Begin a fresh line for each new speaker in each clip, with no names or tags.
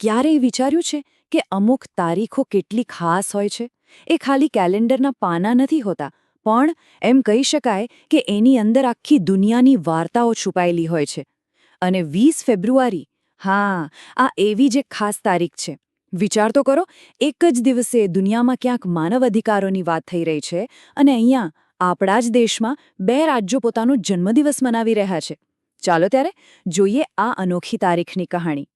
ક્યારેય વિચાર્યું છે કે અમુક તારીખો કેટલી ખાસ હોય છે? એ ખાલી કેલેન્ડરના પાના નથી હોતા, પણ એમ કહી શકાય કે એની અંદર આખી દુનિયાની વાર્તાઓ છુપાયેલી હોય છે. અને 20 ફેબ્રુઆરી, હા, આ એવી જ એક ખાસ તારીખ છે. વિચાર તો કરો, એક જ દિવસે દુનિયામાં ક્યાંક માનવ અધિકારોની વાત થઈ રહી છે અને અહીંયા આપણા જ દેશમાં 2 રાજ્યો પોતાનો જન્મદિવસ મનાવી રહ્યા છે. ચાલો ત્યારે જોઈએ આ અનોખી તારીખની કહાણી.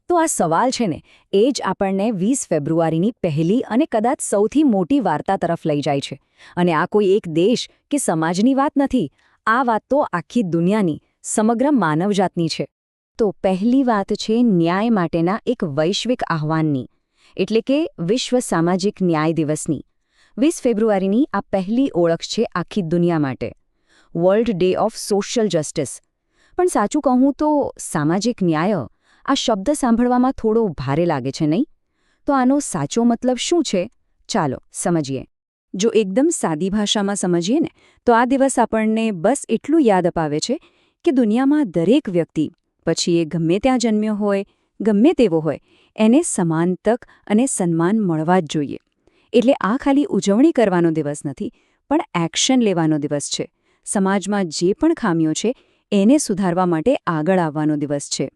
તો આ સવાલ છે ને, એ જ આપણને 20 ફેબ્રુઆરીની પહેલી અને કદાચ સૌથી મોટી વાર્તા તરફ લઈ જાય છે. અને આ કોઈ એક દેશ કે સમાજની વાત નથી, આ વાત તો આખી દુનિયાની, સમગ્ર માનવજાતની છે. તો પહેલી વાત છે ન્યાય માટેના એક વૈશ્વિક આહ્વાનની, એટલે કે વિશ્વ સામાજિક ન્યાય દિવસની. 20 ફેબ્રુઆરીની આ પહેલી ઓળખ છે આખી દુનિયા માટે, world day of social justice. પણ સાચું કહું તો સામાજિક ન્યાય, આ શબ્દ સાંભળવામાં થોડો ભારે લાગે છે, નહીં? તો આનો સાચો મતલબ શું છે? ચાલો સમજીએ. જો એકદમ સાદી ભાષામાં સમજીએ ને, તો આ દિવસ આપણને બસ એટલું યાદ અપાવે છે કે દુનિયામાં દરેક વ્યક્તિ, પછી એ ગમે ત્યાં જન્મ્યો હોય, ગમે તેવો હોય, એને સમાન તક અને સન્માન મળવા જ જોઈએ. એટલે આ ખાલી ઉજવણી કરવાનો દિવસ નથી, પણ એક્શન લેવાનો દિવસ છે. સમાજમાં જે પણ ખામીઓ છે એને સુધારવા માટે આગળ આવવાનો દિવસ છે.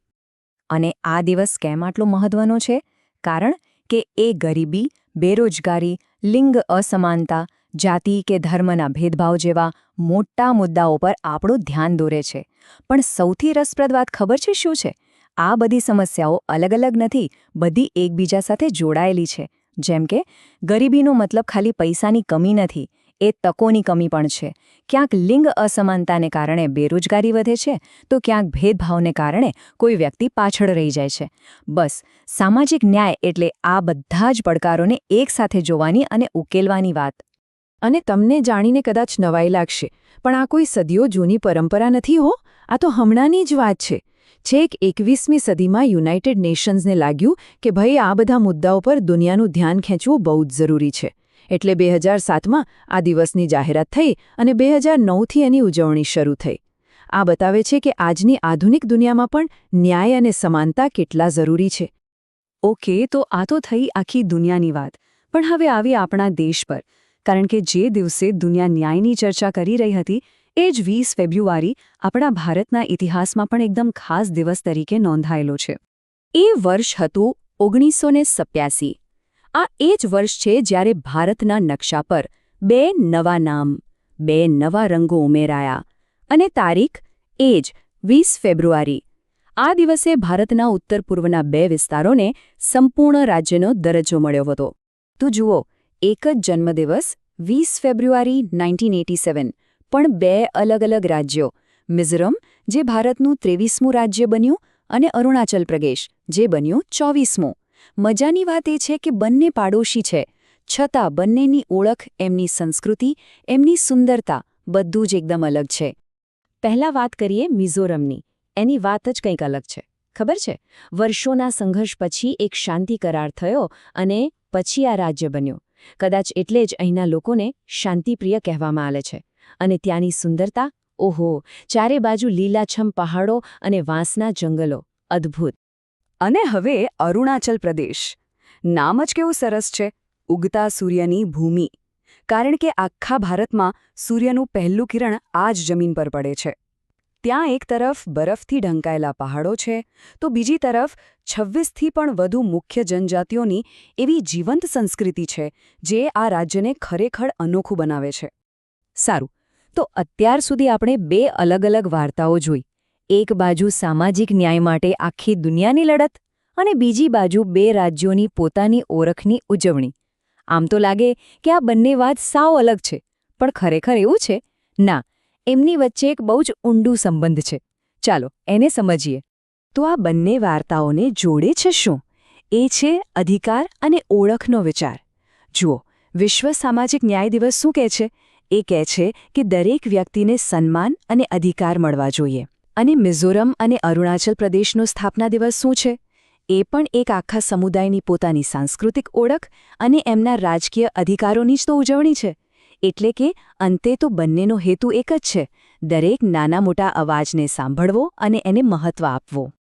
અને આ દિવસ કેમ આટલો મહત્વનો છે? કારણ કે એ ગરીબી, બેરોજગારી, લિંગ અસમાનતા, જાતિ કે ધર્મના ભેદભાવ જેવા મોટા મુદ્દાઓ પર આપણું ધ્યાન દોરે છે. પણ સૌથી રસપ્રદ વાત ખબર છે શું છે? આ બધી સમસ્યાઓ અલગ અલગ નથી, બધી એકબીજા સાથે જોડાયેલી છે. જેમ કે ગરીબીનો મતલબ ખાલી પૈસાની કમી નથી, એ તકોની કમી પણ છે. ક્યાંક લિંગ અસમાનતાને કારણે બેરોજગારી વધે છે, તો ક્યાંક ભેદભાવને કારણે કોઈ વ્યક્તિ પાછળ રહી જાય છે. બસ સામાજિક ન્યાય એટલે આ બધા જ પડકારોને એકસાથે જોવાની અને ઉકેલવાની વાત. અને તમને જાણીને કદાચ નવાઈ લાગશે, પણ આ કોઈ સદીઓ જૂની પરંપરા નથી હો, આ તો હમણાંની જ વાત છે. છેક 21મી સદીમાં યુનાઇટેડ નેશન્સને લાગ્યું કે ભાઈ આ બધા મુદ્દાઓ પર દુનિયાનું ધ્યાન ખેંચવું બહુ જ જરૂરી છે. એટલે 2007માં આ દિવસની જાહેરાત થઈ અને 2009થી એની ઉજવણી શરૂ થઈ. આ બતાવે છે કે આજની આધુનિક દુનિયામાં પણ ન્યાય અને સમાનતા કેટલા જરૂરી છે. ઓકે, તો આ તો થઈ આખી દુનિયાની વાત. પણ હવે આવી આપણા દેશ પર, કારણ કે જે દિવસે દુનિયા ન્યાયની ચર્ચા કરી રહી હતી, એ જ 20 ફેબ્રુઆરી આપણા ભારતના ઇતિહાસમાં પણ એકદમ ખાસ દિવસ તરીકે નોંધાયેલો છે. એ વર્ષ હતું 1987. આ એ જ વર્ષ છે જ્યારે ભારતના નકશા પર 2 નવા નામ, 2 નવા રંગો ઉમેરાયા. અને તારીખ એ જ 20 ફેબ્રુઆરી. આ દિવસે ભારતના ઉત્તર પૂર્વના 2 વિસ્તારોને સંપૂર્ણ રાજ્યનો દરજ્જો મળ્યો હતો. તો જુઓ, એક જ જન્મદિવસ 20 ફેબ્રુઆરી 1987, પણ 2 અલગ અલગ રાજ્યો, મિઝોરમ જે ભારતનું 23મું રાજ્ય બન્યું અને અરુણાચલ પ્રદેશ જે બન્યું 24મું. મજાની વાત એ છે કે બંને પાડોશી છે, છતાં બંનેની ઓળખ, એમની સંસ્કૃતિ, એમની સુંદરતા બધું જ એકદમ અલગ છે. પહેલા વાત કરીએ મિઝોરમની. એની વાત જ કંઈક અલગ છે. ખબર છે, વર્ષોના સંઘર્ષ પછી એક શાંતિ કરાર થયો અને પછી આ રાજ્ય બન્યું. કદાચ એટલે જ અહીંના લોકોને શાંતિપ્રિય કહેવામાં આવે છે. અને ત્યાંની સુંદરતા, ઓહો, ચારે બાજુ લીલાછમ પહાડો અને વાંસના જંગલો, અદ્ભુત. અને હવે અરુણાચલ પ્રદેશ. નામ જ કેવું સરસ છે, ઉગતા સૂર્યની ભૂમિ. કારણ કે આખા ભારતમાં સૂર્યનું પહેલું કિરણ આ જ જમીન પર પડે છે. ત્યાં એક તરફ બરફથી ઢંકાયેલા પહાડો છે, તો બીજી તરફ 26થી પણ વધુ મુખ્ય જનજાતિઓની એવી જીવંત સંસ્કૃતિ છે જે આ રાજ્યને ખરેખર અનોખું બનાવે છે. સારું, તો અત્યાર સુધી આપણે 2 અલગ અલગ વાર્તાઓ જોઈ. એક બાજુ સામાજિક ન્યાય માટે આખી દુનિયાની લડત અને બીજી બાજુ 2 રાજ્યોની પોતાની ઓળખની ઉજવણી. આમ તો લાગે કે આ બંને વાત સાવ અલગ છે, પણ ખરેખર એવું છે? ના, એમની વચ્ચે એક બહુ જ ઊંડું સંબંધ છે. ચાલો એને સમજીએ. તો આ બંને વાર્તાઓને જોડે છે શું? એ છે અધિકાર અને ઓળખનો વિચાર. જુઓ, વિશ્વ સામાજિક ન્યાય દિવસ શું કહે છે? એ કહે છે કે દરેક વ્યક્તિને સન્માન અને અધિકાર મળવા જોઈએ. અને મિઝોરમ અને અરુણાચલ પ્રદેશનો સ્થાપના દિવસ શું છે? એ પણ એક આખા સમુદાયની પોતાની સાંસ્કૃતિક ઓળખ અને એમના રાજકીય અધિકારોની જ તો ઉજવણી છે. એટલે કે અંતે તો બંનેનો હેતુ એક જ છે, દરેક નાના મોટા અવાજને સાંભળવો અને એને મહત્વ આપવું.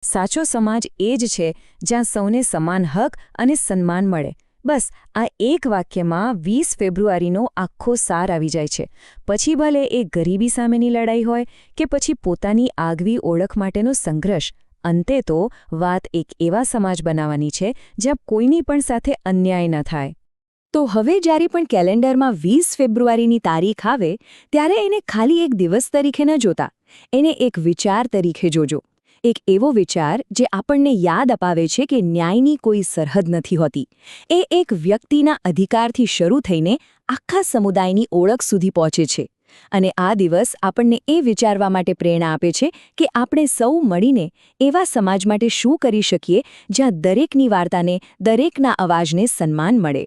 સાચો સમાજ એ જ છે જ્યાં સૌને સમાન હક અને સન્માન મળે. બસ આ એક વાક્યમાં 20 ફેબ્રુઆરીનો આખો સાર આવી જાય છે. પછી ભલે એ ગરીબી સામેની લડાઈ હોય કે પછી પોતાની આગવી ઓળખ માટેનો સંઘર્ષ, અંતે તો વાત એક એવા સમાજ બનાવવાની છે જ્યાં કોઈની પણ સાથે અન્યાય ન થાય.
તો હવે જ્યારે પણ કેલેન્ડરમાં 20 ફેબ્રુઆરીની તારીખ આવે ત્યારે એને ખાલી એક દિવસ તરીકે ન જોતા, એને એક વિચાર તરીકે જોજો. એક એવો વિચાર જે આપણને યાદ અપાવે છે કે ન્યાયની કોઈ સરહદ નથી હોતી. એ એક વ્યક્તિના અધિકારથી શરૂ થઈને આખા સમુદાયની ઓળખ સુધી પહોંચે છે. અને આ દિવસ આપણને એ વિચારવા માટે પ્રેરણા આપે છે કે આપણે સૌ મળીને એવા સમાજ માટે શું કરી શકીએ જ્યાં દરેકની વાર્તાને, દરેકના અવાજને સન્માન મળે.